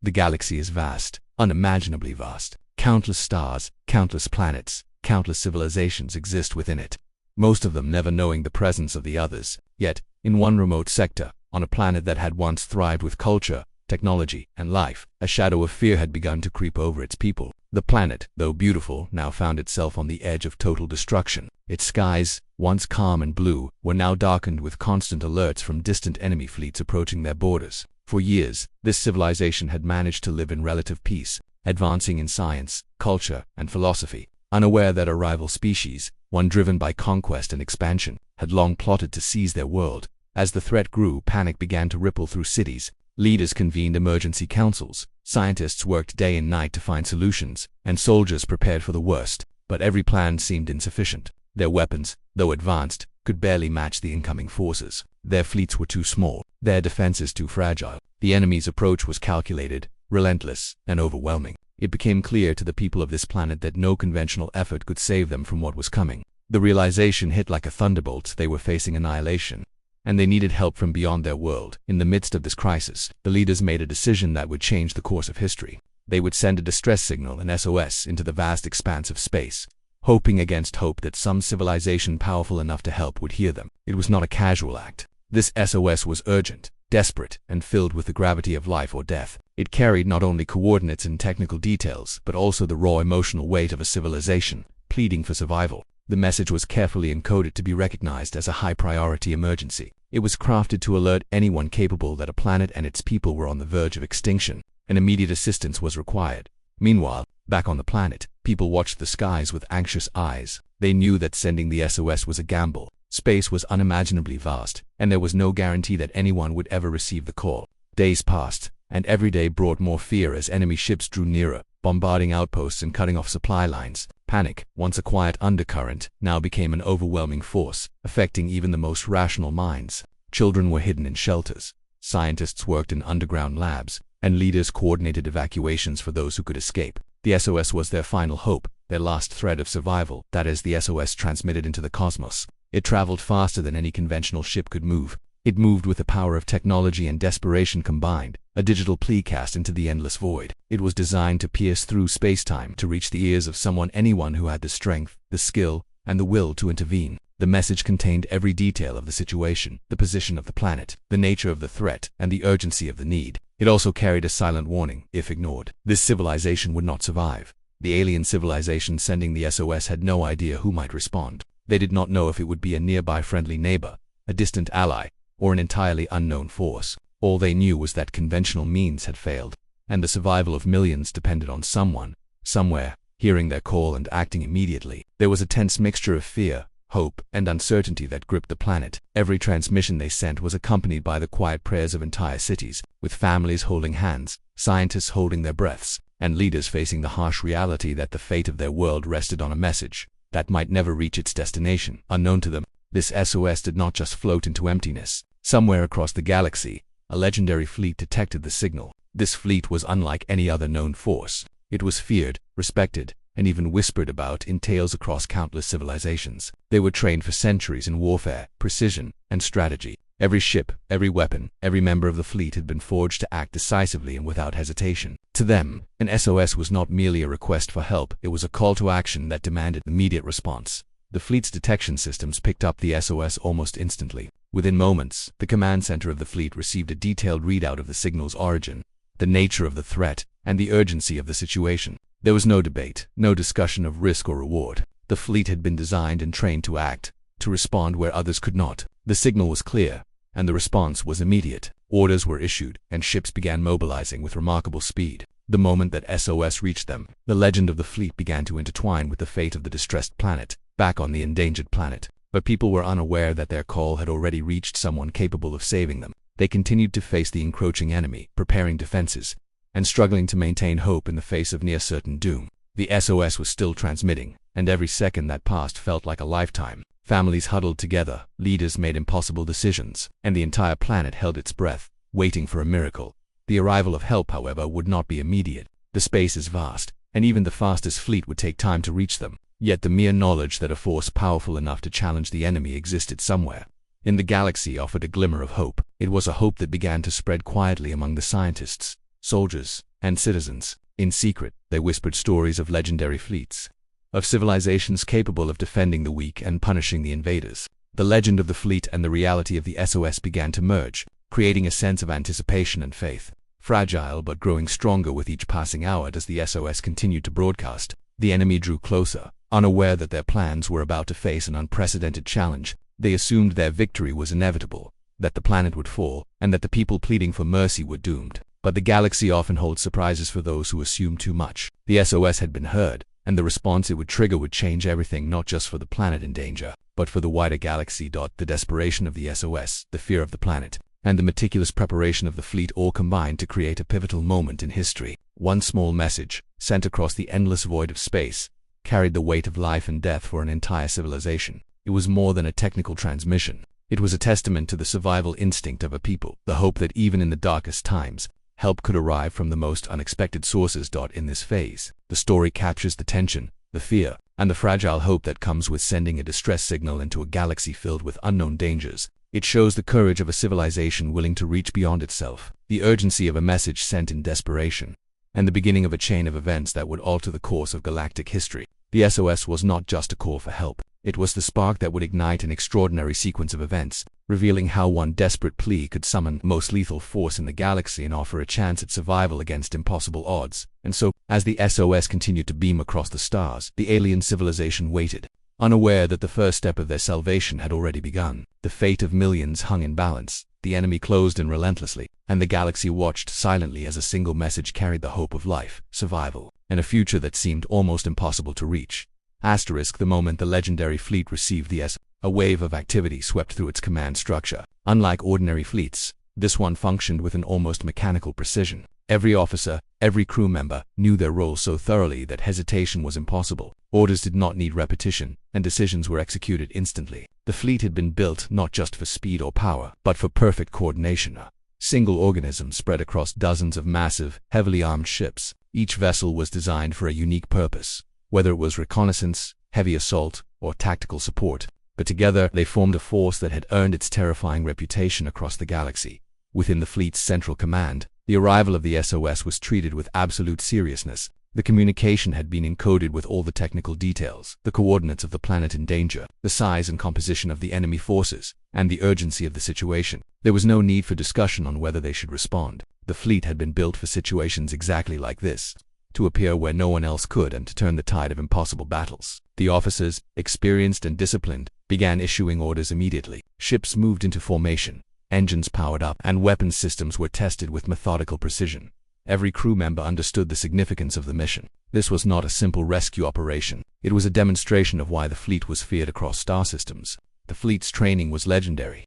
The galaxy is vast, unimaginably vast. Countless stars, countless planets, countless civilizations exist within it, most of them never knowing the presence of the others. Yet, in one remote sector, on a planet that had once thrived with culture, technology, and life, a shadow of fear had begun to creep over its people. The planet, though beautiful, now found itself on the edge of total destruction. Its skies, once calm and blue, were now darkened with constant alerts from distant enemy fleets approaching their borders. For years, this civilization had managed to live in relative peace, advancing in science, culture, and philosophy, unaware that a rival species, one driven by conquest and expansion, had long plotted to seize their world. As the threat grew, panic began to ripple through cities. Leaders convened emergency councils, scientists worked day and night to find solutions, and soldiers prepared for the worst. But every plan seemed insufficient. Their weapons, though advanced, could barely match the incoming forces. Their fleets were too small, their defenses too fragile. The enemy's approach was calculated, relentless, and overwhelming. It became clear to the people of this planet that no conventional effort could save them from what was coming. The realization hit like a thunderbolt. They were facing annihilation, and they needed help from beyond their world. In the midst of this crisis, the leaders made a decision that would change the course of history. They would send a distress signal, an SOS, into the vast expanse of space, hoping against hope that some civilization powerful enough to help would hear them. It was not a casual act. This SOS was urgent, desperate, and filled with the gravity of life or death. It carried not only coordinates and technical details, but also the raw emotional weight of a civilization, pleading for survival. The message was carefully encoded to be recognized as a high-priority emergency. It was crafted to alert anyone capable that a planet and its people were on the verge of extinction, and immediate assistance was required. Meanwhile, back on the planet, people watched the skies with anxious eyes. They knew that sending the SOS was a gamble. Space was unimaginably vast, and there was no guarantee that anyone would ever receive the call. Days passed, and every day brought more fear as enemy ships drew nearer, bombarding outposts and cutting off supply lines. Panic, once a quiet undercurrent, now became an overwhelming force, affecting even the most rational minds. Children were hidden in shelters, scientists worked in underground labs, and leaders coordinated evacuations for those who could escape. The SOS was their final hope, their last thread of survival. That is, the SOS transmitted into the cosmos. It traveled faster than any conventional ship could move. It moved with the power of technology and desperation combined, a digital plea cast into the endless void. It was designed to pierce through space-time, to reach the ears of anyone who had the strength, the skill, and the will to intervene. The message contained every detail of the situation, the position of the planet, the nature of the threat, and the urgency of the need. It also carried a silent warning: if ignored, this civilization would not survive. The alien civilization sending the SOS had no idea who might respond. They did not know if it would be a nearby friendly neighbor, a distant ally, or an entirely unknown force. All they knew was that conventional means had failed, and the survival of millions depended on someone, somewhere, hearing their call and acting immediately. There was a tense mixture of fear, hope, and uncertainty that gripped the planet. Every transmission they sent was accompanied by the quiet prayers of entire cities, with families holding hands, scientists holding their breaths, and leaders facing the harsh reality that the fate of their world rested on a message that might never reach its destination. Unknown to them, this SOS did not just float into emptiness. Somewhere across the galaxy, a legendary fleet detected the signal. This fleet was unlike any other known force. It was feared, respected, and even whispered about in tales across countless civilizations. They were trained for centuries in warfare, precision, and strategy. Every ship, every weapon, every member of the fleet had been forged to act decisively and without hesitation. To them, an SOS was not merely a request for help, it was a call to action that demanded immediate response. The fleet's detection systems picked up the SOS almost instantly. Within moments, the command center of the fleet received a detailed readout of the signal's origin, the nature of the threat, and the urgency of the situation. There was no debate, no discussion of risk or reward. The fleet had been designed and trained to act, to respond where others could not. The signal was clear, and the response was immediate. Orders were issued, and ships began mobilizing with remarkable speed. The moment that SOS reached them, the legend of the fleet began to intertwine with the fate of the distressed planet, back on the endangered planet. But people were unaware that their call had already reached someone capable of saving them. They continued to face the encroaching enemy, preparing defenses, and struggling to maintain hope in the face of near-certain doom. The SOS was still transmitting, and every second that passed felt like a lifetime. Families huddled together, leaders made impossible decisions, and the entire planet held its breath, waiting for a miracle. The arrival of help, however, would not be immediate. The space is vast, and even the fastest fleet would take time to reach them. Yet the mere knowledge that a force powerful enough to challenge the enemy existed somewhere in the galaxy offered a glimmer of hope. It was a hope that began to spread quietly among the scientists, soldiers, and citizens. In secret, they whispered stories of legendary fleets, of civilizations capable of defending the weak and punishing the invaders. The legend of the fleet and the reality of the SOS began to merge, creating a sense of anticipation and faith. Fragile but growing stronger with each passing hour as the SOS continued to broadcast, the enemy drew closer. Unaware that their plans were about to face an unprecedented challenge, they assumed their victory was inevitable, that the planet would fall, and that the people pleading for mercy were doomed. But the galaxy often holds surprises for those who assume too much. The SOS had been heard, and the response it would trigger would change everything, not just for the planet in danger, but for the wider galaxy. The desperation of the SOS, the fear of the planet, and the meticulous preparation of the fleet all combined to create a pivotal moment in history. One small message, sent across the endless void of space, carried the weight of life and death for an entire civilization. It was more than a technical transmission. It was a testament to the survival instinct of a people, the hope that even in the darkest times, help could arrive from the most unexpected sources. In this phase, the story captures the tension, the fear, and the fragile hope that comes with sending a distress signal into a galaxy filled with unknown dangers. It shows the courage of a civilization willing to reach beyond itself, the urgency of a message sent in desperation, and the beginning of a chain of events that would alter the course of galactic history. The SOS was not just a call for help. It was the spark that would ignite an extraordinary sequence of events, revealing how one desperate plea could summon the most lethal force in the galaxy and offer a chance at survival against impossible odds. And so, as the SOS continued to beam across the stars, the alien civilization waited, unaware that the first step of their salvation had already begun. The fate of millions hung in balance. The enemy closed in relentlessly, and the galaxy watched silently as a single message carried the hope of life, survival, and a future that seemed almost impossible to reach. The moment the legendary fleet received the SOS, a wave of activity swept through its command structure. Unlike ordinary fleets, this one functioned with an almost mechanical precision. Every officer, every crew member, knew their role so thoroughly that hesitation was impossible. Orders did not need repetition, and decisions were executed instantly. The fleet had been built not just for speed or power, but for perfect coordination. A single organism spread across dozens of massive, heavily armed ships. Each vessel was designed for a unique purpose, whether it was reconnaissance, heavy assault, or tactical support. But together, they formed a force that had earned its terrifying reputation across the galaxy. Within the fleet's central command, the arrival of the SOS was treated with absolute seriousness. The communication had been encoded with all the technical details, the coordinates of the planet in danger, the size and composition of the enemy forces, and the urgency of the situation. There was no need for discussion on whether they should respond. The fleet had been built for situations exactly like this, to appear where no one else could and to turn the tide of impossible battles. The officers, experienced and disciplined, began issuing orders immediately. Ships moved into formation, engines powered up, and weapons systems were tested with methodical precision. Every crew member understood the significance of the mission. This was not a simple rescue operation. It was a demonstration of why the fleet was feared across star systems. The fleet's training was legendary.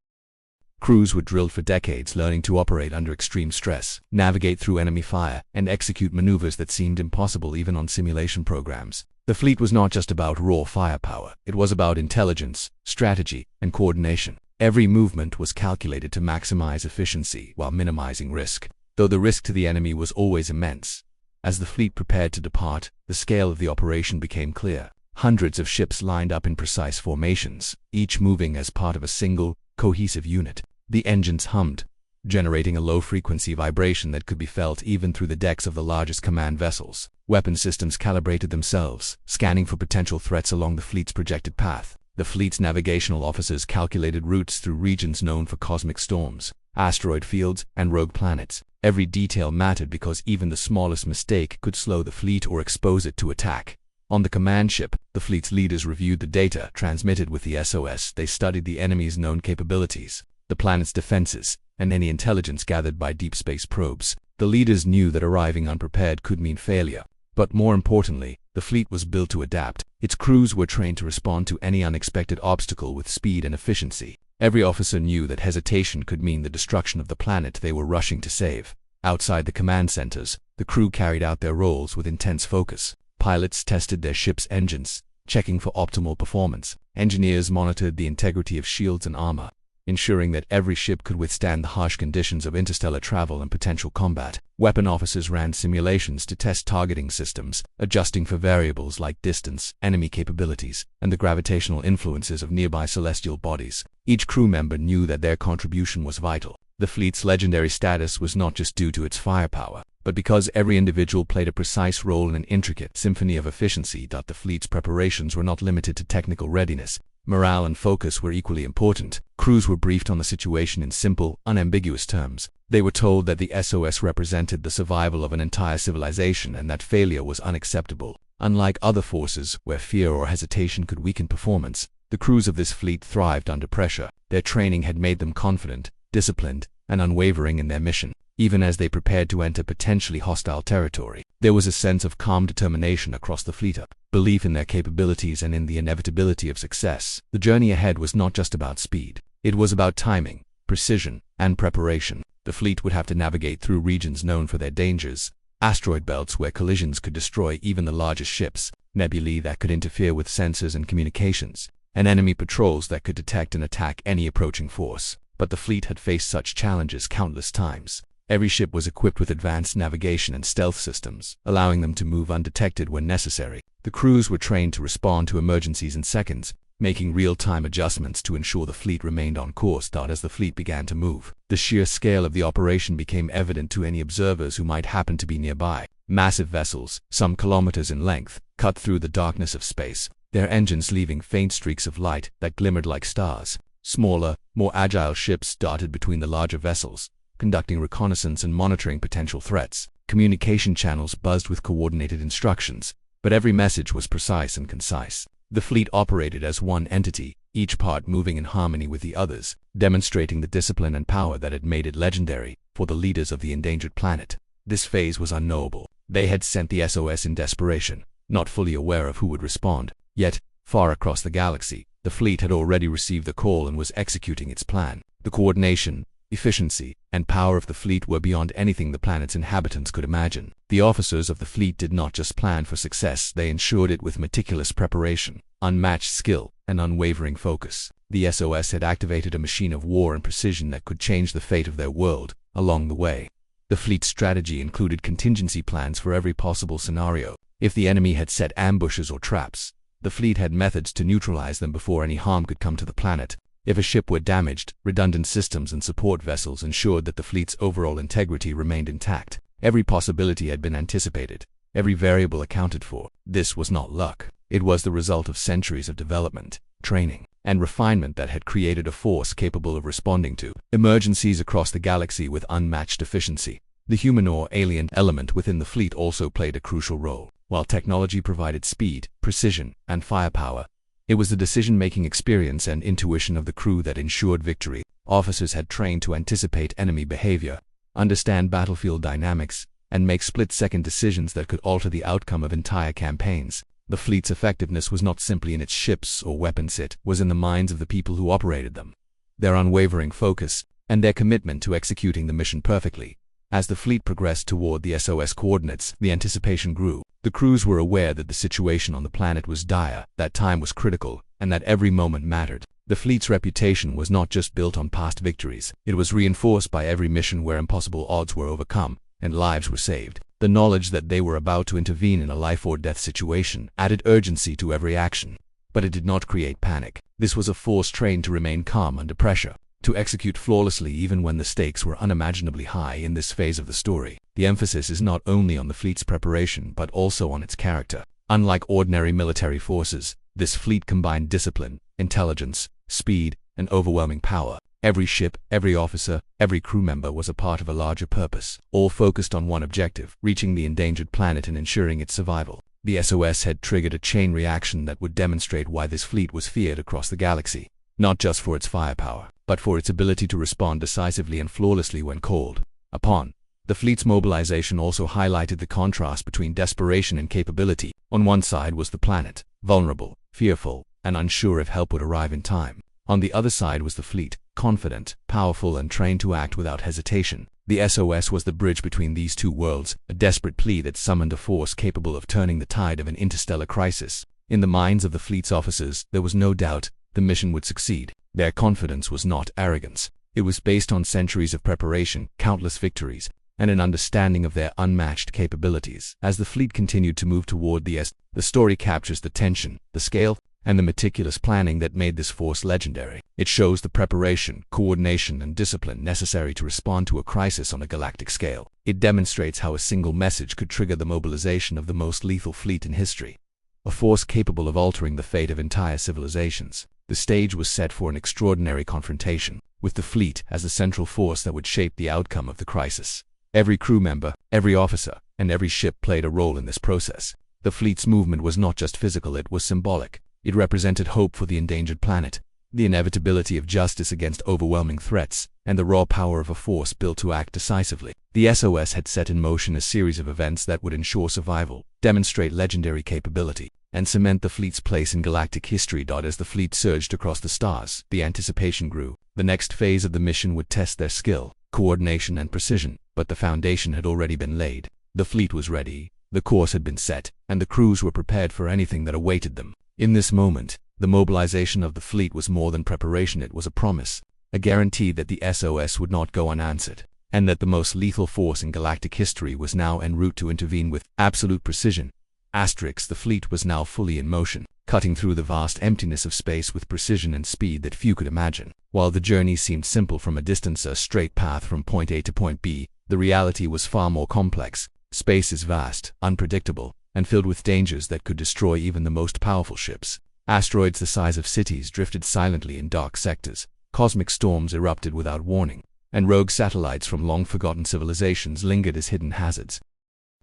Crews were drilled for decades, learning to operate under extreme stress, navigate through enemy fire, and execute maneuvers that seemed impossible even on simulation programs. The fleet was not just about raw firepower. It was about intelligence, strategy, and coordination. Every movement was calculated to maximize efficiency while minimizing risk, though the risk to the enemy was always immense. As the fleet prepared to depart, the scale of the operation became clear. Hundreds of ships lined up in precise formations, each moving as part of a single, cohesive unit. The engines hummed, generating a low-frequency vibration that could be felt even through the decks of the largest command vessels. Weapon systems calibrated themselves, scanning for potential threats along the fleet's projected path. The fleet's navigational officers calculated routes through regions known for cosmic storms, asteroid fields, and rogue planets. Every detail mattered because even the smallest mistake could slow the fleet or expose it to attack. On the command ship, the fleet's leaders reviewed the data transmitted with the SOS. They studied the enemy's known capabilities, the planet's defenses, and any intelligence gathered by deep space probes. The leaders knew that arriving unprepared could mean failure. But more importantly, the fleet was built to adapt. Its crews were trained to respond to any unexpected obstacle with speed and efficiency. Every officer knew that hesitation could mean the destruction of the planet they were rushing to save. Outside the command centers, the crew carried out their roles with intense focus. Pilots tested their ship's engines, checking for optimal performance. Engineers monitored the integrity of shields and armor, ensuring that every ship could withstand the harsh conditions of interstellar travel and potential combat. Weapon officers ran simulations to test targeting systems, adjusting for variables like distance, enemy capabilities, and the gravitational influences of nearby celestial bodies. Each crew member knew that their contribution was vital. The fleet's legendary status was not just due to its firepower, but because every individual played a precise role in an intricate symphony of efficiency. The fleet's preparations were not limited to technical readiness. Morale and focus were equally important. Crews were briefed on the situation in simple, unambiguous terms. They were told that the SOS represented the survival of an entire civilization and that failure was unacceptable. Unlike other forces, where fear or hesitation could weaken performance, the crews of this fleet thrived under pressure. Their training had made them confident, disciplined, and unwavering in their mission. Even as they prepared to enter potentially hostile territory, there was a sense of calm determination across the fleet, a belief in their capabilities and in the inevitability of success. The journey ahead was not just about speed. It was about timing, precision, and preparation. The fleet would have to navigate through regions known for their dangers, asteroid belts where collisions could destroy even the largest ships, nebulae that could interfere with sensors and communications, and enemy patrols that could detect and attack any approaching force. But the fleet had faced such challenges countless times. Every ship was equipped with advanced navigation and stealth systems, allowing them to move undetected when necessary. The crews were trained to respond to emergencies in seconds, making real-time adjustments to ensure the fleet remained on course. As the fleet began to move, the sheer scale of the operation became evident to any observers who might happen to be nearby. Massive vessels, some kilometers in length, cut through the darkness of space, their engines leaving faint streaks of light that glimmered like stars. Smaller, more agile ships darted between the larger vessels, conducting reconnaissance and monitoring potential threats. Communication channels buzzed with coordinated instructions, but every message was precise and concise. The fleet operated as one entity, each part moving in harmony with the others, demonstrating the discipline and power that had made it legendary for the leaders of the endangered planet. This phase was unknowable. They had sent the SOS in desperation, not fully aware of who would respond. Yet, far across the galaxy, the fleet had already received the call and was executing its plan. The coordination, efficiency, and power of the fleet were beyond anything the planet's inhabitants could imagine. The officers of the fleet did not just plan for success, they ensured it with meticulous preparation, unmatched skill, and unwavering focus. The SOS had activated a machine of war and precision that could change the fate of their world. Along the way, the fleet's strategy included contingency plans for every possible scenario. If the enemy had set ambushes or traps, the fleet had methods to neutralize them before any harm could come to the planet. If a ship were damaged, redundant systems and support vessels ensured that the fleet's overall integrity remained intact. Every possibility had been anticipated, every variable accounted for. This was not luck. It was the result of centuries of development, training, and refinement that had created a force capable of responding to emergencies across the galaxy with unmatched efficiency. The human or alien element within the fleet also played a crucial role. While technology provided speed, precision, and firepower, it was the decision-making experience and intuition of the crew that ensured victory. Officers had trained to anticipate enemy behavior, understand battlefield dynamics, and make split-second decisions that could alter the outcome of entire campaigns. The fleet's effectiveness was not simply in its ships or weapons, it was in the minds of the people who operated them. Their unwavering focus, and their commitment to executing the mission perfectly. As the fleet progressed toward the SOS coordinates, the anticipation grew. The crews were aware that the situation on the planet was dire, that time was critical, and that every moment mattered. The fleet's reputation was not just built on past victories, it was reinforced by every mission where impossible odds were overcome, and lives were saved. The knowledge that they were about to intervene in a life-or-death situation added urgency to every action. But it did not create panic. This was a force trained to remain calm under pressure, to execute flawlessly even when the stakes were unimaginably high. In this phase of the story, the emphasis is not only on the fleet's preparation but also on its character. Unlike ordinary military forces, this fleet combined discipline, intelligence, speed, and overwhelming power. Every ship, every officer, every crew member was a part of a larger purpose, all focused on one objective: reaching the endangered planet and ensuring its survival. The SOS had triggered a chain reaction that would demonstrate why this fleet was feared across the galaxy, not just for its firepower, but for its ability to respond decisively and flawlessly when called upon. The fleet's mobilization also highlighted the contrast between desperation and capability. On one side was the planet, vulnerable, fearful, and unsure if help would arrive in time. On the other side was the fleet, confident, powerful, and trained to act without hesitation. The SOS was the bridge between these two worlds, a desperate plea that summoned a force capable of turning the tide of an interstellar crisis. In the minds of the fleet's officers, there was no doubt the mission would succeed. Their confidence was not arrogance. It was based on centuries of preparation, countless victories, and an understanding of their unmatched capabilities. As the fleet continued to move toward the story captures the tension, the scale, and the meticulous planning that made this force legendary. It shows the preparation, coordination, and discipline necessary to respond to a crisis on a galactic scale. It demonstrates how a single message could trigger the mobilization of the most lethal fleet in history, a force capable of altering the fate of entire civilizations. The stage was set for an extraordinary confrontation, with the fleet as the central force that would shape the outcome of the crisis. Every crew member, every officer, and every ship played a role in this process. The fleet's movement was not just physical, it was symbolic. It represented hope for the endangered planet, the inevitability of justice against overwhelming threats, and the raw power of a force built to act decisively. The SOS had set in motion a series of events that would ensure survival, demonstrate legendary capability, and cement the fleet's place in galactic history. As the fleet surged across the stars, the anticipation grew. The next phase of the mission would test their skill, coordination, and precision, but the foundation had already been laid. The fleet was ready, the course had been set, and the crews were prepared for anything that awaited them. In this moment, the mobilization of the fleet was more than preparation, it was a promise, a guarantee that the SOS would not go unanswered, and that the most lethal force in galactic history was now en route to intervene with absolute precision. The fleet was now fully in motion, cutting through the vast emptiness of space with precision and speed that few could imagine. While the journey seemed simple from a distance, a straight path from point A to point B, the reality was far more complex. Space is vast, unpredictable, and filled with dangers that could destroy even the most powerful ships. Asteroids the size of cities drifted silently in dark sectors, cosmic storms erupted without warning, and rogue satellites from long-forgotten civilizations lingered as hidden hazards.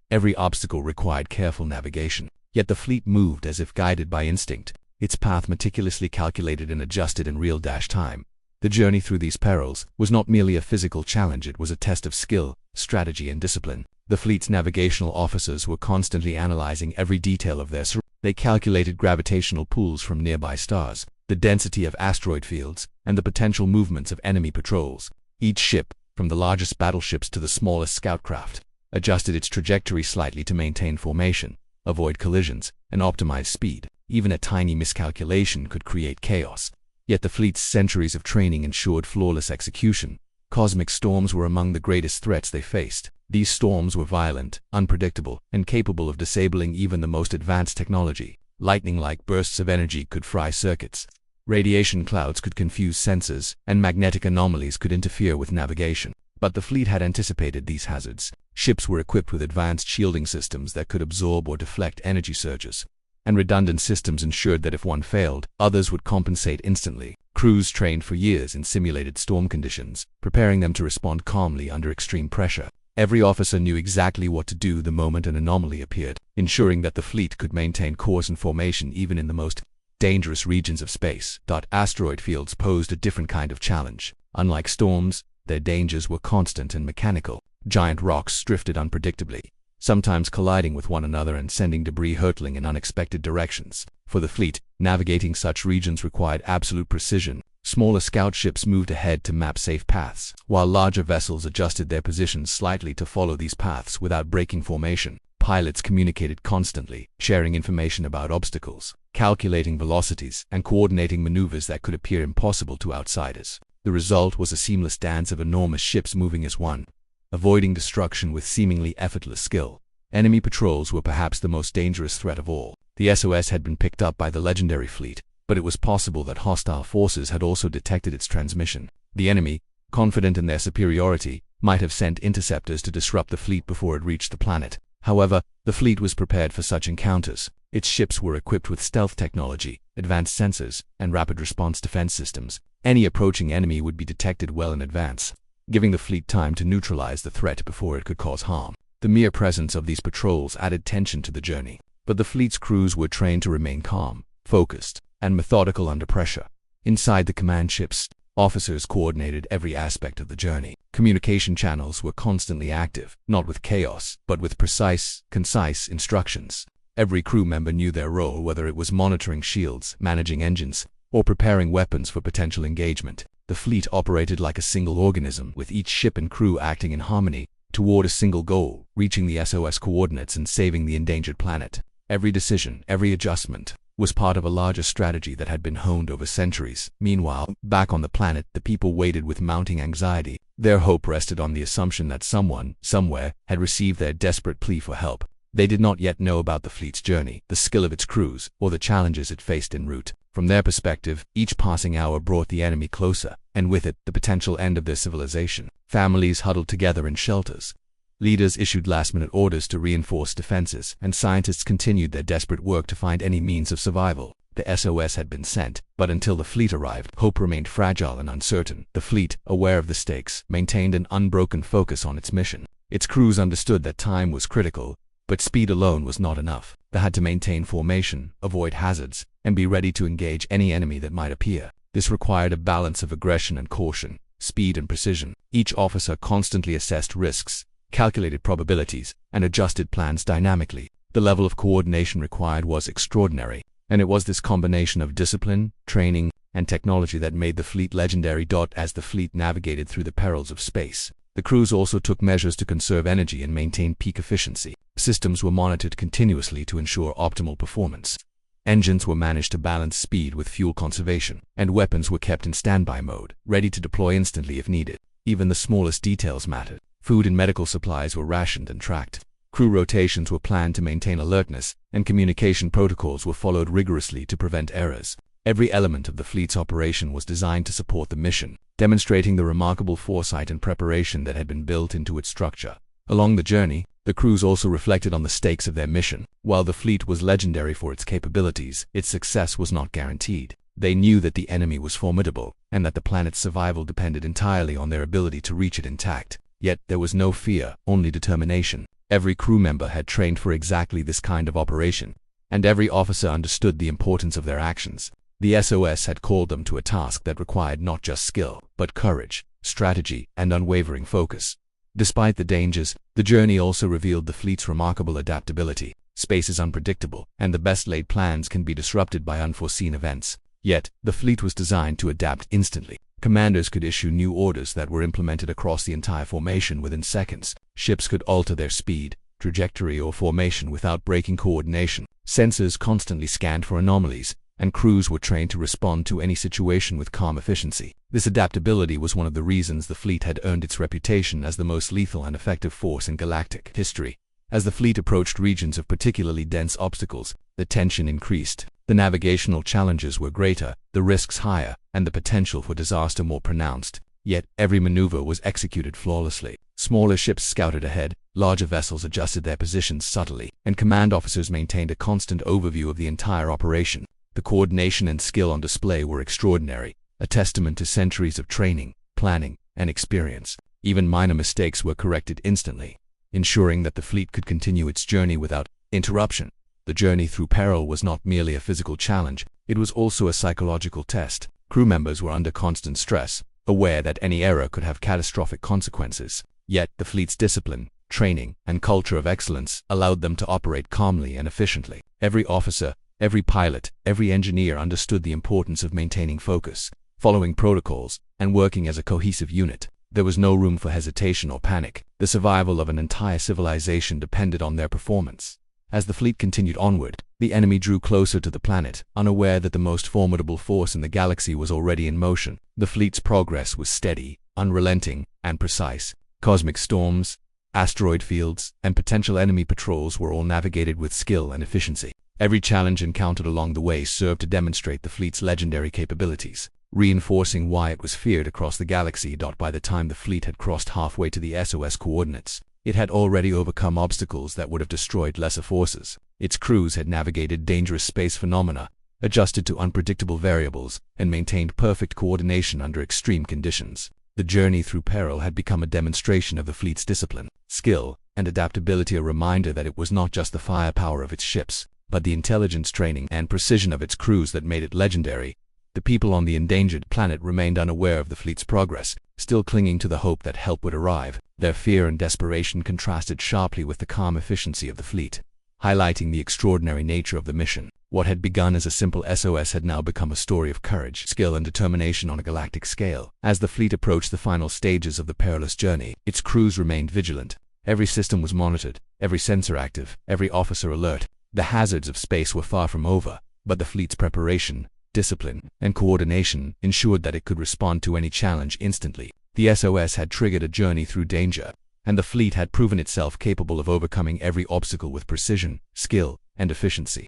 Every obstacle required careful navigation, yet the fleet moved as if guided by instinct, its path meticulously calculated and adjusted in real time. The journey through these perils was not merely a physical challenge, it was a test of skill, strategy, and discipline. The fleet's navigational officers were constantly analyzing every detail of their surroundings. They calculated gravitational pulls from nearby stars, the density of asteroid fields, and the potential movements of enemy patrols. Each ship, from the largest battleships to the smallest scout craft, adjusted its trajectory slightly to maintain formation, avoid collisions, and optimize speed. Even a tiny miscalculation could create chaos. Yet the fleet's centuries of training ensured flawless execution. Cosmic storms were among the greatest threats they faced. These storms were violent, unpredictable, and capable of disabling even the most advanced technology. Lightning-like bursts of energy could fry circuits. Radiation clouds could confuse sensors, and magnetic anomalies could interfere with navigation. But the fleet had anticipated these hazards. Ships were equipped with advanced shielding systems that could absorb or deflect energy surges, and redundant systems ensured that if one failed, others would compensate instantly. Crews trained for years in simulated storm conditions, preparing them to respond calmly under extreme pressure. Every officer knew exactly what to do the moment an anomaly appeared, ensuring that the fleet could maintain course and formation even in the most dangerous regions of space. Asteroid fields posed a different kind of challenge. Unlike storms, their dangers were constant and mechanical. Giant rocks drifted unpredictably, sometimes colliding with one another and sending debris hurtling in unexpected directions. For the fleet, navigating such regions required absolute precision. Smaller scout ships moved ahead to map safe paths, while larger vessels adjusted their positions slightly to follow these paths without breaking formation. Pilots communicated constantly, sharing information about obstacles, calculating velocities, and coordinating maneuvers that could appear impossible to outsiders. The result was a seamless dance of enormous ships moving as one, avoiding destruction with seemingly effortless skill. Enemy patrols were perhaps the most dangerous threat of all. The SOS had been picked up by the legendary fleet, but it was possible that hostile forces had also detected its transmission. The enemy, confident in their superiority, might have sent interceptors to disrupt the fleet before it reached the planet. However, the fleet was prepared for such encounters. Its ships were equipped with stealth technology, advanced sensors, and rapid response defense systems. Any approaching enemy would be detected well in advance, giving the fleet time to neutralize the threat before it could cause harm. The mere presence of these patrols added tension to the journey, but the fleet's crews were trained to remain calm, focused, and methodical under pressure. Inside the command ships, officers coordinated every aspect of the journey. Communication channels were constantly active, not with chaos, but with precise, concise instructions. Every crew member knew their role, whether it was monitoring shields, managing engines, or preparing weapons for potential engagement. The fleet operated like a single organism, with each ship and crew acting in harmony toward a single goal, reaching the SOS coordinates and saving the endangered planet. Every decision, every adjustment, was part of a larger strategy that had been honed over centuries. Meanwhile, back on the planet, the people waited with mounting anxiety. Their hope rested on the assumption that someone, somewhere, had received their desperate plea for help. They did not yet know about the fleet's journey, the skill of its crews, or the challenges it faced en route. From their perspective, each passing hour brought the enemy closer, and with it, the potential end of their civilization. Families huddled together in shelters. Leaders issued last-minute orders to reinforce defenses, and scientists continued their desperate work to find any means of survival. The SOS had been sent, but until the fleet arrived, hope remained fragile and uncertain. The fleet, aware of the stakes, maintained an unbroken focus on its mission. Its crews understood that time was critical, but speed alone was not enough. They had to maintain formation, avoid hazards, and be ready to engage any enemy that might appear. This required a balance of aggression and caution, speed and precision. Each officer constantly assessed risks, calculated probabilities, and adjusted plans dynamically. The level of coordination required was extraordinary, and it was this combination of discipline, training, and technology that made the fleet legendary. As the fleet navigated through the perils of space, the crews also took measures to conserve energy and maintain peak efficiency. Systems were monitored continuously to ensure optimal performance. Engines were managed to balance speed with fuel conservation, and weapons were kept in standby mode, ready to deploy instantly if needed. Even the smallest details mattered. Food and medical supplies were rationed and tracked. Crew rotations were planned to maintain alertness, and communication protocols were followed rigorously to prevent errors. Every element of the fleet's operation was designed to support the mission, demonstrating the remarkable foresight and preparation that had been built into its structure. Along the journey, the crews also reflected on the stakes of their mission. While the fleet was legendary for its capabilities, its success was not guaranteed. They knew that the enemy was formidable, and that the planet's survival depended entirely on their ability to reach it intact. Yet there was no fear, only determination. Every crew member had trained for exactly this kind of operation, and every officer understood the importance of their actions. The SOS had called them to a task that required not just skill, but courage, strategy, and unwavering focus. Despite the dangers, the journey also revealed the fleet's remarkable adaptability. Space is unpredictable, and the best-laid plans can be disrupted by unforeseen events. Yet, the fleet was designed to adapt instantly. Commanders could issue new orders that were implemented across the entire formation within seconds. Ships could alter their speed, trajectory, or formation without breaking coordination. Sensors constantly scanned for anomalies, and crews were trained to respond to any situation with calm efficiency. This adaptability was one of the reasons the fleet had earned its reputation as the most lethal and effective force in galactic history. As the fleet approached regions of particularly dense obstacles, the tension increased. The navigational challenges were greater, the risks higher, and the potential for disaster more pronounced. Yet, every maneuver was executed flawlessly. Smaller ships scouted ahead, larger vessels adjusted their positions subtly, and command officers maintained a constant overview of the entire operation. The coordination and skill on display were extraordinary, a testament to centuries of training, planning, and experience. Even minor mistakes were corrected instantly, ensuring that the fleet could continue its journey without interruption. The journey through peril was not merely a physical challenge, it was also a psychological test. Crew members were under constant stress, aware that any error could have catastrophic consequences. Yet, the fleet's discipline, training, and culture of excellence allowed them to operate calmly and efficiently. Every officer, every pilot, every engineer understood the importance of maintaining focus, following protocols, and working as a cohesive unit. There was no room for hesitation or panic. The survival of an entire civilization depended on their performance. As the fleet continued onward, the enemy drew closer to the planet, unaware that the most formidable force in the galaxy was already in motion. The fleet's progress was steady, unrelenting, and precise. Cosmic storms, asteroid fields, and potential enemy patrols were all navigated with skill and efficiency. Every challenge encountered along the way served to demonstrate the fleet's legendary capabilities, reinforcing why it was feared across the galaxy. By the time the fleet had crossed halfway to the SOS coordinates, it had already overcome obstacles that would have destroyed lesser forces. Its crews had navigated dangerous space phenomena, adjusted to unpredictable variables, and maintained perfect coordination under extreme conditions. The journey through peril had become a demonstration of the fleet's discipline, skill, and adaptability, a reminder that it was not just the firepower of its ships, but the intelligence, training, and precision of its crews that made it legendary. The people on the endangered planet remained unaware of the fleet's progress, still clinging to the hope that help would arrive. Their fear and desperation contrasted sharply with the calm efficiency of the fleet, highlighting the extraordinary nature of the mission. What had begun as a simple SOS had now become a story of courage, skill, and determination on a galactic scale. As the fleet approached the final stages of the perilous journey, its crews remained vigilant. Every system was monitored, every sensor active, every officer alert. The hazards of space were far from over, but the fleet's preparation, discipline, and coordination ensured that it could respond to any challenge instantly. The SOS had triggered a journey through danger, and the fleet had proven itself capable of overcoming every obstacle with precision, skill, and efficiency.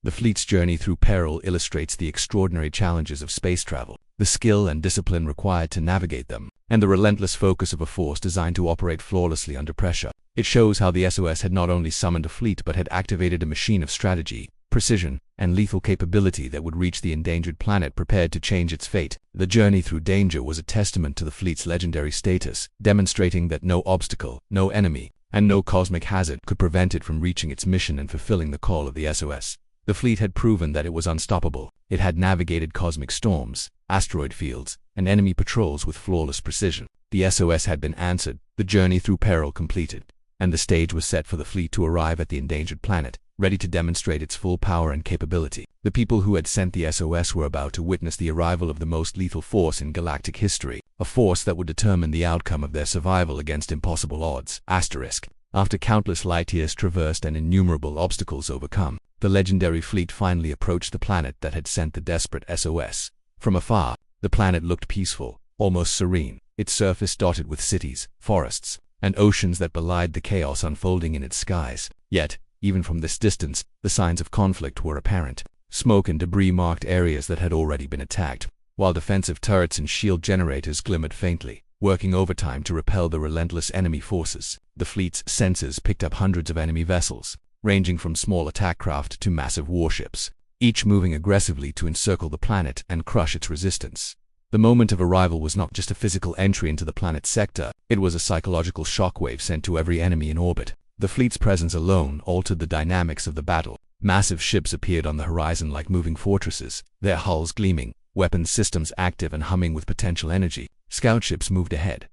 The fleet's journey through peril illustrates the extraordinary challenges of space travel, the skill and discipline required to navigate them, and the relentless focus of a force designed to operate flawlessly under pressure. It shows how the SOS had not only summoned a fleet but had activated a machine of strategy, precision, and lethal capability that would reach the endangered planet prepared to change its fate. The journey through danger was a testament to the fleet's legendary status, demonstrating that no obstacle, no enemy, and no cosmic hazard could prevent it from reaching its mission and fulfilling the call of the SOS. The fleet had proven that it was unstoppable. It had navigated cosmic storms, asteroid fields, and enemy patrols with flawless precision. The SOS had been answered, the journey through peril completed, and the stage was set for the fleet to arrive at the endangered planet, ready to demonstrate its full power and capability. The people who had sent the SOS were about to witness the arrival of the most lethal force in galactic history, a force that would determine the outcome of their survival against impossible odds. After countless light years traversed and innumerable obstacles overcome, the legendary fleet finally approached the planet that had sent the desperate SOS. From afar, the planet looked peaceful, almost serene, its surface dotted with cities, forests, and oceans that belied the chaos unfolding in its skies. Yet, even from this distance, the signs of conflict were apparent. Smoke and debris marked areas that had already been attacked, while defensive turrets and shield generators glimmered faintly, working overtime to repel the relentless enemy forces. The fleet's sensors picked up hundreds of enemy vessels, ranging from small attack craft to massive warships, each moving aggressively to encircle the planet and crush its resistance. The moment of arrival was not just a physical entry into the planet's sector, it was a psychological shockwave sent to every enemy in orbit. The fleet's presence alone altered the dynamics of the battle. Massive ships appeared on the horizon like moving fortresses, their hulls gleaming, weapons systems active and humming with potential energy. Scout ships moved ahead,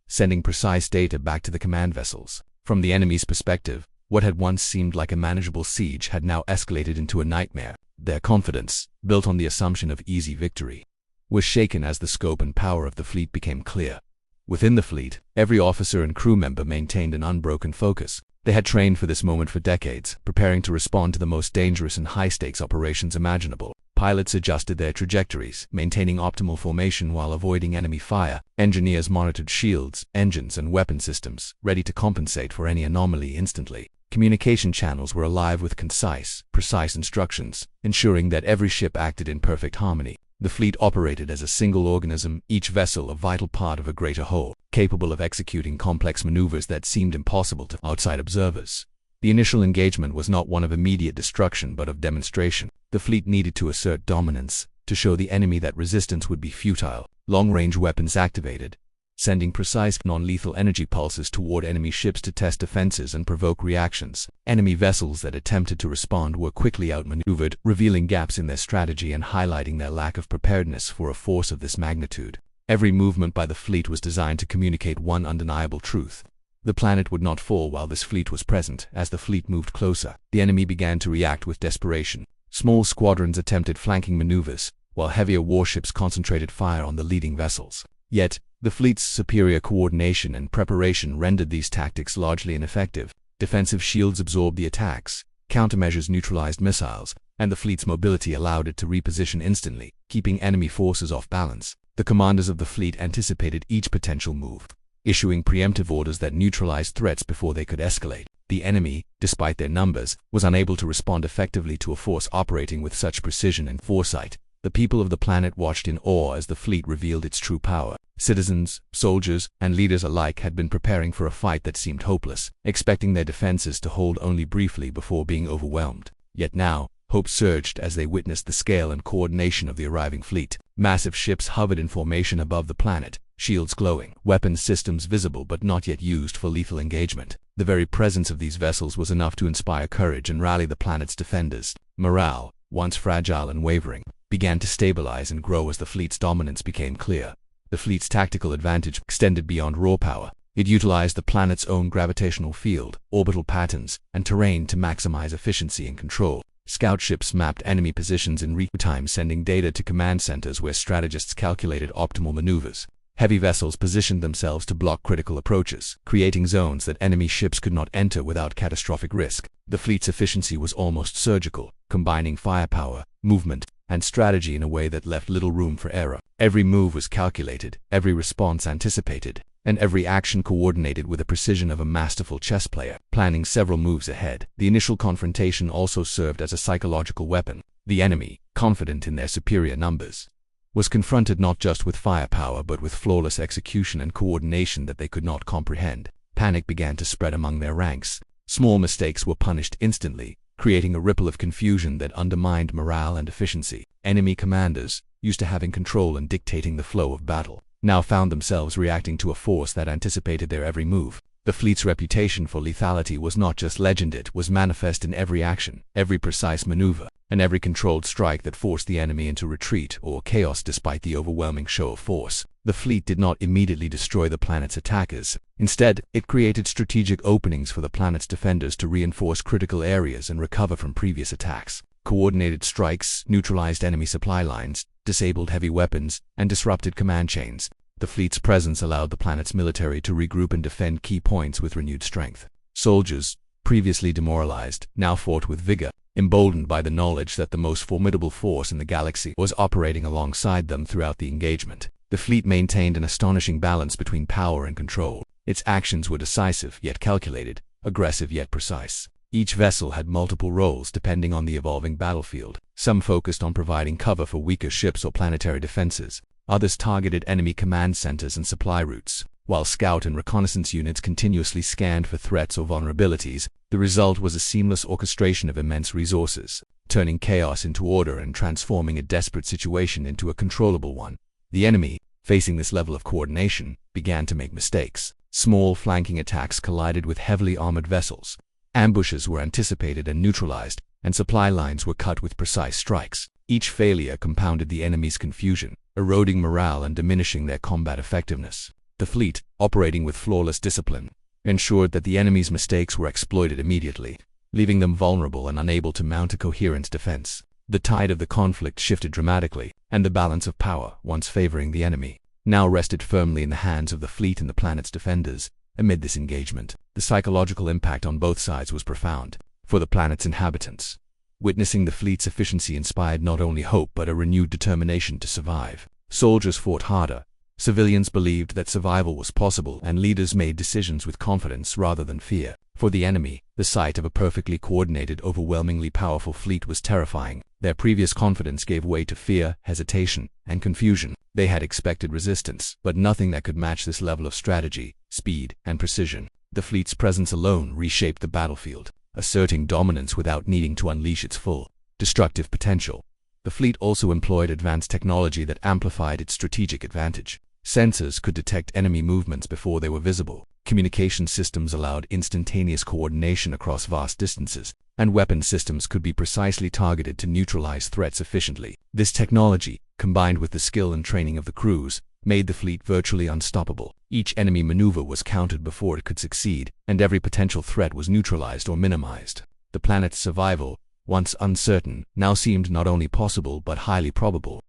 sending precise data back to the command vessels. From the enemy's perspective, what had once seemed like a manageable siege had now escalated into a nightmare. Their confidence, built on the assumption of easy victory, was shaken as the scope and power of the fleet became clear. Within the fleet, every officer and crew member maintained an unbroken focus. They had trained for this moment for decades, preparing to respond to the most dangerous and high-stakes operations imaginable. Pilots adjusted their trajectories, maintaining optimal formation while avoiding enemy fire. Engineers monitored shields, engines, and weapon systems, ready to compensate for any anomaly instantly. Communication channels were alive with precise instructions, ensuring that every ship acted in perfect harmony. The fleet operated as a single organism, each vessel a vital part of a greater whole, capable of executing complex maneuvers that seemed impossible to outside observers. The initial engagement was not one of immediate destruction but of demonstration. The fleet needed to assert dominance, to show the enemy that resistance would be futile. Long-range weapons activated, sending precise non-lethal energy pulses toward enemy ships to test defenses and provoke reactions. Enemy vessels that attempted to respond were quickly outmaneuvered, revealing gaps in their strategy and highlighting their lack of preparedness for a force of this magnitude. Every movement by the fleet was designed to communicate one undeniable truth. The planet would not fall while this fleet was present. As the fleet moved closer, the enemy began to react with desperation. Small squadrons attempted flanking maneuvers, while heavier warships concentrated fire on the leading vessels. Yet, the fleet's superior coordination and preparation rendered these tactics largely ineffective. Defensive shields absorbed the attacks, countermeasures neutralized missiles, and the fleet's mobility allowed it to reposition instantly, keeping enemy forces off balance. The commanders of the fleet anticipated each potential move, issuing preemptive orders that neutralized threats before they could escalate. The enemy, despite their numbers, was unable to respond effectively to a force operating with such precision and foresight. The people of the planet watched in awe as the fleet revealed its true power. Citizens, soldiers, and leaders alike had been preparing for a fight that seemed hopeless, expecting their defenses to hold only briefly before being overwhelmed. Yet now, hope surged as they witnessed the scale and coordination of the arriving fleet. Massive ships hovered in formation above the planet, shields glowing, weapons systems visible but not yet used for lethal engagement. The very presence of these vessels was enough to inspire courage and rally the planet's defenders. Morale, once fragile and wavering, began to stabilize and grow as the fleet's dominance became clear. The fleet's tactical advantage extended beyond raw power. It utilized the planet's own gravitational field, orbital patterns, and terrain to maximize efficiency and control. Scout ships mapped enemy positions in real time, sending data to command centers where strategists calculated optimal maneuvers. Heavy vessels positioned themselves to block critical approaches, creating zones that enemy ships could not enter without catastrophic risk. The fleet's efficiency was almost surgical, combining firepower, movement, and strategy in a way that left little room for error. Every move was calculated, every response anticipated, and every action coordinated with the precision of a masterful chess player, planning several moves ahead. The initial confrontation also served as a psychological weapon. The enemy, confident in their superior numbers, was confronted not just with firepower but with flawless execution and coordination that they could not comprehend. Panic began to spread among their ranks. Small mistakes were punished instantly, creating a ripple of confusion that undermined morale and efficiency. Enemy commanders, used to having control and dictating the flow of battle, now found themselves reacting to a force that anticipated their every move. The fleet's reputation for lethality was not just legend, it was manifest in every action, every precise maneuver, and every controlled strike that forced the enemy into retreat or chaos. Despite the overwhelming show of force, the fleet did not immediately destroy the planet's attackers. Instead, it created strategic openings for the planet's defenders to reinforce critical areas and recover from previous attacks. Coordinated strikes neutralized enemy supply lines, disabled heavy weapons, and disrupted command chains. The fleet's presence allowed the planet's military to regroup and defend key points with renewed strength. Soldiers, previously demoralized, now fought with vigor, emboldened by the knowledge that the most formidable force in the galaxy was operating alongside them throughout the engagement. The fleet maintained an astonishing balance between power and control. Its actions were decisive yet calculated, aggressive yet precise. Each vessel had multiple roles depending on the evolving battlefield. Some focused on providing cover for weaker ships or planetary defenses. Others targeted enemy command centers and supply routes. While scout and reconnaissance units continuously scanned for threats or vulnerabilities, the result was a seamless orchestration of immense resources, turning chaos into order and transforming a desperate situation into a controllable one. The enemy, facing this level of coordination, began to make mistakes. Small flanking attacks collided with heavily armored vessels. Ambushes were anticipated and neutralized, and supply lines were cut with precise strikes. Each failure compounded the enemy's confusion, eroding morale and diminishing their combat effectiveness. The fleet, operating with flawless discipline, ensured that the enemy's mistakes were exploited immediately, leaving them vulnerable and unable to mount a coherent defense. The tide of the conflict shifted dramatically, and the balance of power, once favoring the enemy, now rested firmly in the hands of the fleet and the planet's defenders. Amid this engagement, the psychological impact on both sides was profound. For the planet's inhabitants, witnessing the fleet's efficiency inspired not only hope but a renewed determination to survive. Soldiers fought harder, civilians believed that survival was possible, and leaders made decisions with confidence rather than fear. For the enemy, the sight of a perfectly coordinated, overwhelmingly powerful fleet was terrifying. Their previous confidence gave way to fear, hesitation, and confusion. They had expected resistance, but nothing that could match this level of strategy, speed, and precision. The fleet's presence alone reshaped the battlefield, asserting dominance without needing to unleash its full, destructive potential. The fleet also employed advanced technology that amplified its strategic advantage. Sensors could detect enemy movements before they were visible. Communication systems allowed instantaneous coordination across vast distances, and weapon systems could be precisely targeted to neutralize threats efficiently. This technology, combined with the skill and training of the crews, made the fleet virtually unstoppable. Each enemy maneuver was countered before it could succeed, and every potential threat was neutralized or minimized. The planet's survival, once uncertain, now seemed not only possible but highly probable.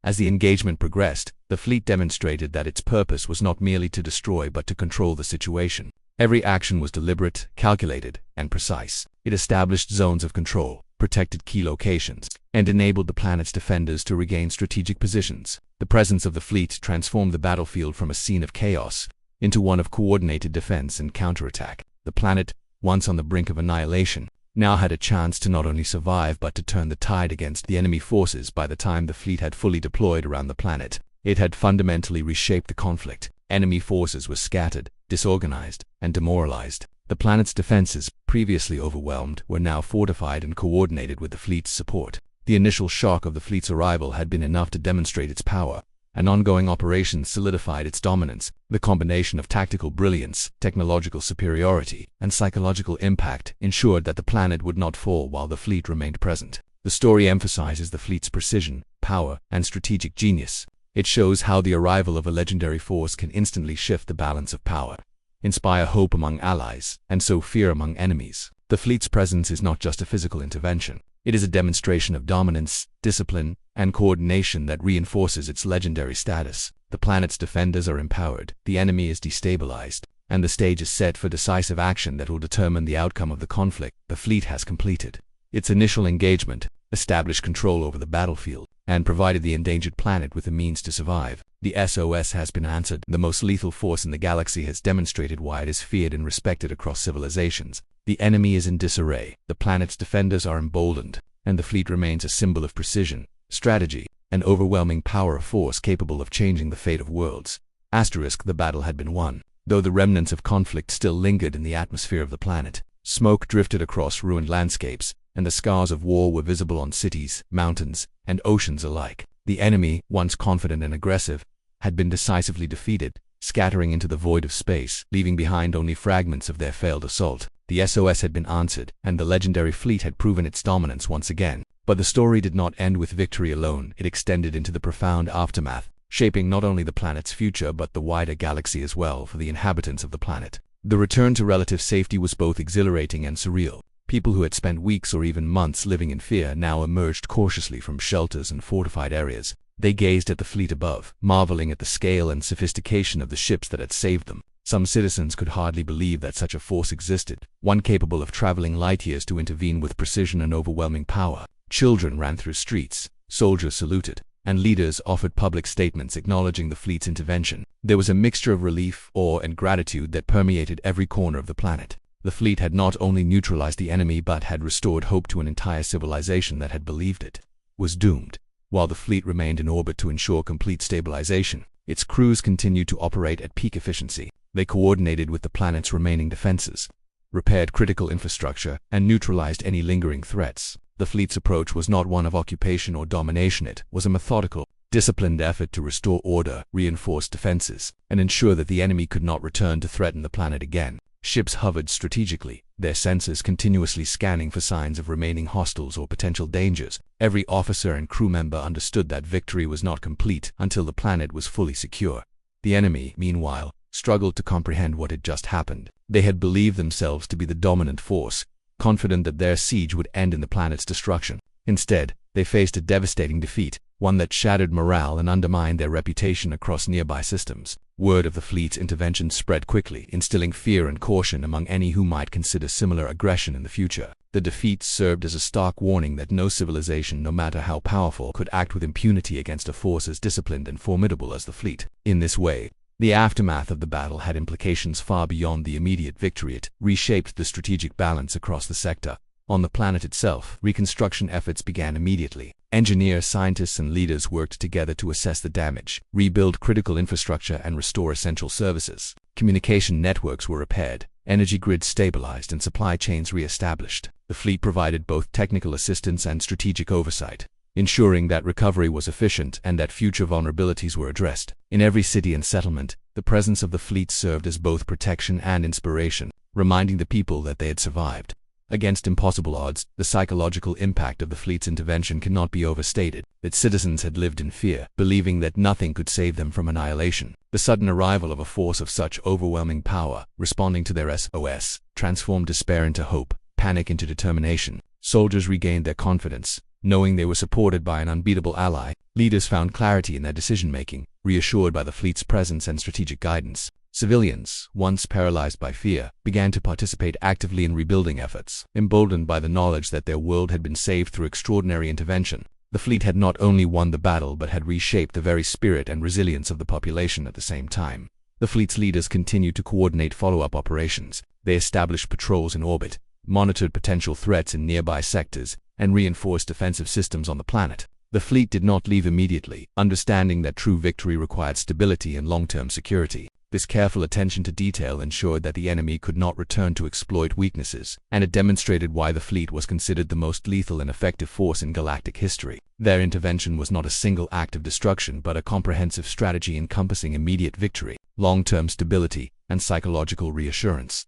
As the engagement progressed, the fleet demonstrated that its purpose was not merely to destroy but to control the situation. Every action was deliberate, calculated, and precise. It established zones of control, protected key locations, and enabled the planet's defenders to regain strategic positions. The presence of the fleet transformed the battlefield from a scene of chaos into one of coordinated defense and counterattack. The planet, once on the brink of annihilation, now had a chance to not only survive but to turn the tide against the enemy forces. By the time the fleet had fully deployed around the planet, it had fundamentally reshaped the conflict. Enemy forces were scattered, disorganized, and demoralized. The planet's defenses, previously overwhelmed, were now fortified and coordinated with the fleet's support. The initial shock of the fleet's arrival had been enough to demonstrate its power, and ongoing operations solidified its dominance. The combination of tactical brilliance, technological superiority, and psychological impact ensured that the planet would not fall while the fleet remained present. The story emphasizes the fleet's precision, power, and strategic genius. It shows how the arrival of a legendary force can instantly shift the balance of power, inspire hope among allies, and sow fear among enemies. The fleet's presence is not just a physical intervention. It is a demonstration of dominance, discipline, and coordination that reinforces its legendary status. The planet's defenders are empowered, the enemy is destabilized, and the stage is set for decisive action that will determine the outcome of the conflict. The fleet has completed its initial engagement, established control over the battlefield, and provided the endangered planet with the means to survive. The SOS has been answered. The most lethal force in the galaxy has demonstrated why it is feared and respected across civilizations. The enemy is in disarray, the planet's defenders are emboldened, and the fleet remains a symbol of precision, strategy, and overwhelming power of force capable of changing the fate of worlds. Asterisk, the battle had been won, though the remnants of conflict still lingered in the atmosphere of the planet. Smoke drifted across ruined landscapes, and the scars of war were visible on cities, mountains, and oceans alike. The enemy, once confident and aggressive, had been decisively defeated, scattering into the void of space, leaving behind only fragments of their failed assault. The SOS had been answered, and the legendary fleet had proven its dominance once again. But the story did not end with victory alone. It extended into the profound aftermath, shaping not only the planet's future but the wider galaxy as well for the inhabitants of the planet. The return to relative safety was both exhilarating and surreal. People who had spent weeks or even months living in fear now emerged cautiously from shelters and fortified areas. They gazed at the fleet above, marveling at the scale and sophistication of the ships that had saved them. Some citizens could hardly believe that such a force existed, one capable of traveling light years to intervene with precision and overwhelming power. Children ran through streets, soldiers saluted, and leaders offered public statements acknowledging the fleet's intervention. There was a mixture of relief, awe, and gratitude that permeated every corner of the planet. The fleet had not only neutralized the enemy but had restored hope to an entire civilization that had believed it was doomed. While the fleet remained in orbit to ensure complete stabilization, its crews continued to operate at peak efficiency. They coordinated with the planet's remaining defenses, repaired critical infrastructure, and neutralized any lingering threats. The fleet's approach was not one of occupation or domination. It was a methodical, disciplined effort to restore order, reinforce defenses, and ensure that the enemy could not return to threaten the planet again. Ships hovered strategically, their sensors continuously scanning for signs of remaining hostiles or potential dangers. Every officer and crew member understood that victory was not complete until the planet was fully secure. The enemy, meanwhile, struggled to comprehend what had just happened. They had believed themselves to be the dominant force, confident that their siege would end in the planet's destruction. Instead, they faced a devastating defeat, one that shattered morale and undermined their reputation across nearby systems. Word of the fleet's intervention spread quickly, instilling fear and caution among any who might consider similar aggression in the future. The defeat served as a stark warning that no civilization, no matter how powerful, could act with impunity against a force as disciplined and formidable as the fleet. In this way, the aftermath of the battle had implications far beyond the immediate victory. It reshaped the strategic balance across the sector. On the planet itself, reconstruction efforts began immediately. Engineers, scientists, and leaders worked together to assess the damage, rebuild critical infrastructure, and restore essential services. Communication networks were repaired, energy grids stabilized, and supply chains re-established. The fleet provided both technical assistance and strategic oversight, ensuring that recovery was efficient and that future vulnerabilities were addressed. In every city and settlement, the presence of the fleet served as both protection and inspiration, reminding the people that they had survived. Against impossible odds, the psychological impact of the fleet's intervention cannot be overstated. Its citizens had lived in fear, believing that nothing could save them from annihilation. The sudden arrival of a force of such overwhelming power, responding to their SOS, transformed despair into hope, panic into determination. Soldiers regained their confidence, knowing they were supported by an unbeatable ally. Leaders found clarity in their decision-making, reassured by the fleet's presence and strategic guidance. Civilians, once paralyzed by fear, began to participate actively in rebuilding efforts, emboldened by the knowledge that their world had been saved through extraordinary intervention. The fleet had not only won the battle but had reshaped the very spirit and resilience of the population at the same time. The fleet's leaders continued to coordinate follow-up operations. They established patrols in orbit, monitored potential threats in nearby sectors, and reinforced defensive systems on the planet. The fleet did not leave immediately, understanding that true victory required stability and long-term security. This careful attention to detail ensured that the enemy could not return to exploit weaknesses, and it demonstrated why the fleet was considered the most lethal and effective force in galactic history. Their intervention was not a single act of destruction but a comprehensive strategy encompassing immediate victory, long-term stability, and psychological reassurance.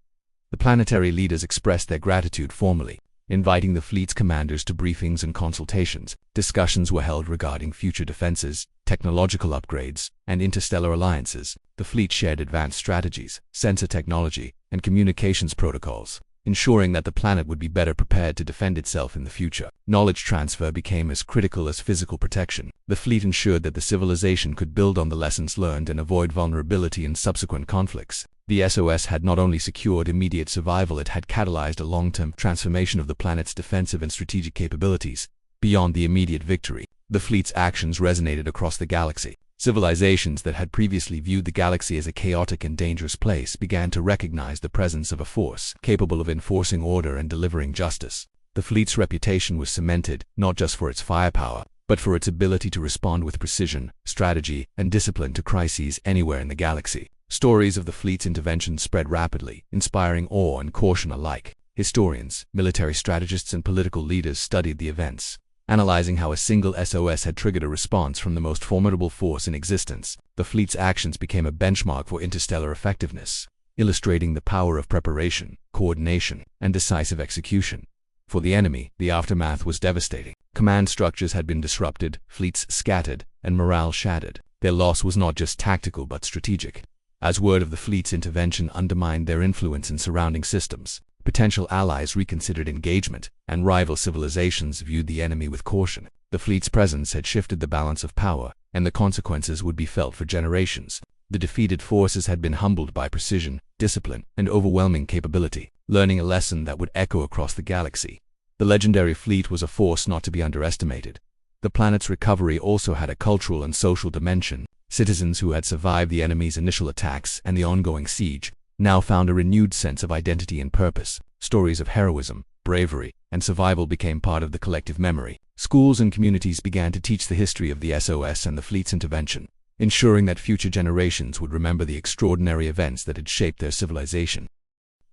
The planetary leaders expressed their gratitude formally, inviting the fleet's commanders to briefings and consultations. Discussions were held regarding future defenses, technological upgrades, and interstellar alliances. The fleet shared advanced strategies, sensor technology, and communications protocols, ensuring that the planet would be better prepared to defend itself in the future. Knowledge transfer became as critical as physical protection. The fleet ensured that the civilization could build on the lessons learned and avoid vulnerability in subsequent conflicts. The SOS had not only secured immediate survival, it had catalyzed a long-term transformation of the planet's defensive and strategic capabilities. Beyond the immediate victory, The fleet's actions resonated across the galaxy. Civilizations that had previously viewed the galaxy as a chaotic and dangerous place began to recognize the presence of a force capable of enforcing order and delivering justice. The fleet's reputation was cemented not just for its firepower, but for its ability to respond with precision, strategy, and discipline to crises anywhere in the galaxy. Stories of the fleet's intervention spread rapidly, inspiring awe and caution alike. Historians, military strategists, and political leaders studied the events, analyzing how a single SOS had triggered a response from the most formidable force in existence. The fleet's actions became a benchmark for interstellar effectiveness, illustrating the power of preparation, coordination, and decisive execution. For the enemy, the aftermath was devastating. Command structures had been disrupted, fleets scattered, and morale shattered. Their loss was not just tactical but strategic, as word of the fleet's intervention undermined their influence in surrounding systems. Potential allies reconsidered engagement, and rival civilizations viewed the enemy with caution. The fleet's presence had shifted the balance of power, and the consequences would be felt for generations. The defeated forces had been humbled by precision, discipline, and overwhelming capability, learning a lesson that would echo across the galaxy. The legendary fleet was a force not to be underestimated. The planet's recovery also had a cultural and social dimension. Citizens who had survived the enemy's initial attacks and the ongoing siege now found a renewed sense of identity and purpose. Stories of heroism, bravery, and survival became part of the collective memory. Schools and communities began to teach the history of the SOS and the fleet's intervention, ensuring that future generations would remember the extraordinary events that had shaped their civilization.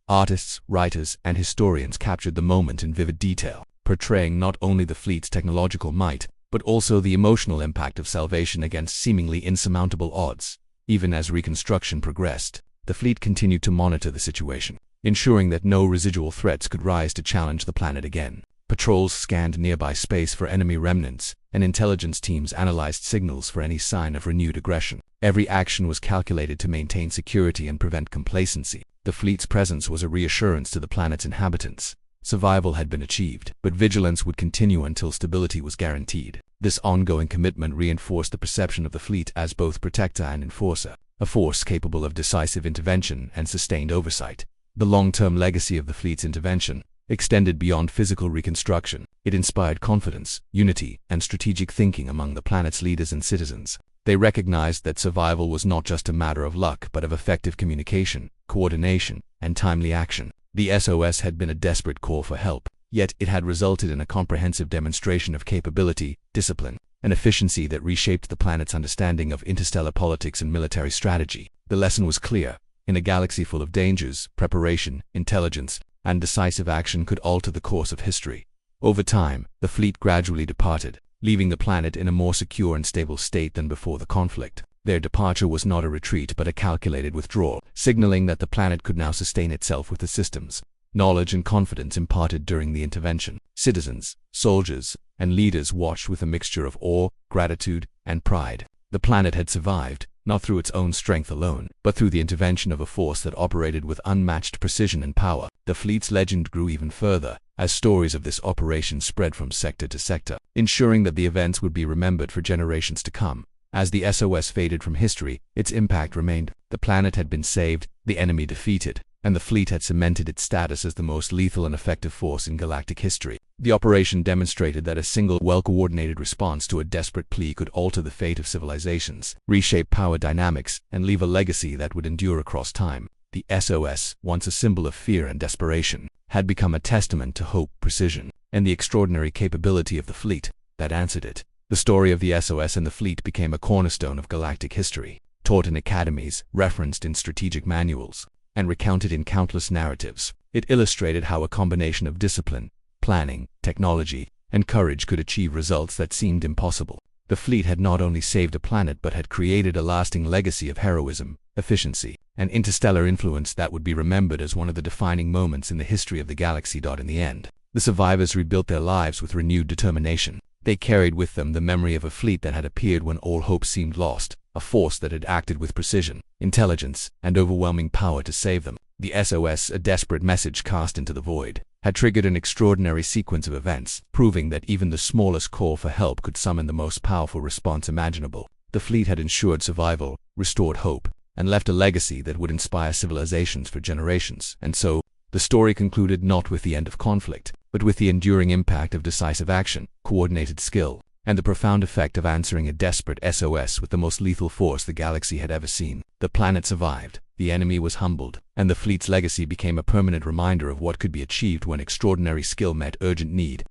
Artists, writers, and historians captured the moment in vivid detail, portraying not only the fleet's technological might, but also the emotional impact of salvation against seemingly insurmountable odds. Even as reconstruction progressed, the fleet continued to monitor the situation, ensuring that no residual threats could rise to challenge the planet again. Patrols scanned nearby space for enemy remnants, and intelligence teams analyzed signals for any sign of renewed aggression. Every action was calculated to maintain security and prevent complacency. The fleet's presence was a reassurance to the planet's inhabitants. Survival had been achieved, but vigilance would continue until stability was guaranteed. This ongoing commitment reinforced the perception of the fleet as both protector and enforcer, a force capable of decisive intervention and sustained oversight. The long-term legacy of the fleet's intervention extended beyond physical reconstruction. It inspired confidence, unity, and strategic thinking among the planet's leaders and citizens. They recognized that survival was not just a matter of luck but of effective communication, coordination, and timely action. The SOS had been a desperate call for help, yet it had resulted in a comprehensive demonstration of capability, discipline, and efficiency that reshaped the planet's understanding of interstellar politics and military strategy. The lesson was clear. In a galaxy full of dangers, preparation, intelligence, and decisive action could alter the course of history. Over time, the fleet gradually departed, leaving the planet in a more secure and stable state than before the conflict. Their departure was not a retreat but a calculated withdrawal, signaling that the planet could now sustain itself with the systems, knowledge, and confidence imparted during the intervention. Citizens, soldiers, and leaders watched with a mixture of awe, gratitude, and pride. The planet had survived, not through its own strength alone, but through the intervention of a force that operated with unmatched precision and power. The fleet's legend grew even further, as stories of this operation spread from sector to sector, ensuring that the events would be remembered for generations to come. As the SOS faded from history, its impact remained. The planet had been saved, the enemy defeated, and the fleet had cemented its status as the most lethal and effective force in galactic history. The operation demonstrated that a single, well-coordinated response to a desperate plea could alter the fate of civilizations, reshape power dynamics, and leave a legacy that would endure across time. The SOS, once a symbol of fear and desperation, had become a testament to hope, precision, and the extraordinary capability of the fleet that answered it. The story of the SOS and the fleet became a cornerstone of galactic history, taught in academies, referenced in strategic manuals, and recounted in countless narratives. It illustrated how a combination of discipline, planning, technology, and courage could achieve results that seemed impossible. The fleet had not only saved a planet but had created a lasting legacy of heroism, efficiency, and interstellar influence that would be remembered as one of the defining moments in the history of the galaxy. In the end, the survivors rebuilt their lives with renewed determination. They carried with them the memory of a fleet that had appeared when all hope seemed lost, a force that had acted with precision, intelligence, and overwhelming power to save them. The SOS, a desperate message cast into the void, had triggered an extraordinary sequence of events, proving that even the smallest call for help could summon the most powerful response imaginable. The fleet had ensured survival, restored hope, and left a legacy that would inspire civilizations for generations. And so, the story concluded not with the end of conflict, but with the enduring impact of decisive action, coordinated skill, and the profound effect of answering a desperate SOS with the most lethal force the galaxy had ever seen. The planet survived, the enemy was humbled, and the fleet's legacy became a permanent reminder of what could be achieved when extraordinary skill met urgent need.